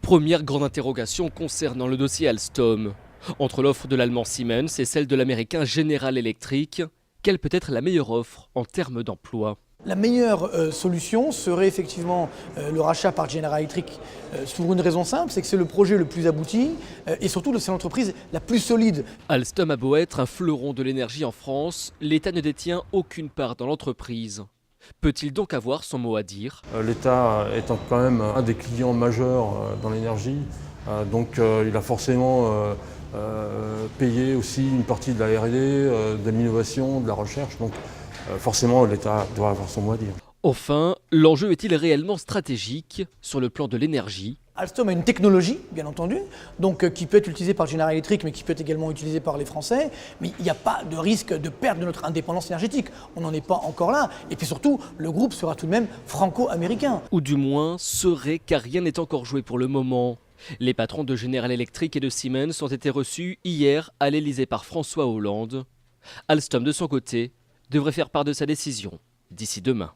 Première grande interrogation concernant le dossier Alstom. Entre l'offre de l'allemand Siemens et celle de l'américain General Electric, quelle peut être la meilleure offre en termes d'emploi ? La meilleure solution serait effectivement le rachat par General Electric pour une raison simple, c'est que c'est le projet le plus abouti et surtout c'est l'entreprise la plus solide. Alstom a beau être un fleuron de l'énergie en France, l'État ne détient aucune part dans l'entreprise. Peut-il donc avoir son mot à dire ? L'État étant quand même un des clients majeurs dans l'énergie, donc il a forcément payé aussi une partie de la R&D, de l'innovation, de la recherche. Donc forcément l'État doit avoir son mot à dire. Enfin, l'enjeu est-il réellement stratégique sur le plan de l'énergie ? Alstom a une technologie, bien entendu, donc qui peut être utilisée par General Electric, mais qui peut être également utilisée par les Français. Mais il n'y a pas de risque de perte de notre indépendance énergétique. On n'en est pas encore là. Et puis surtout, le groupe sera tout de même franco-américain. Ou du moins serait, car rien n'est encore joué pour le moment. Les patrons de General Electric et de Siemens ont été reçus hier à l'Elysée par François Hollande. Alstom, de son côté, devrait faire part de sa décision d'ici demain.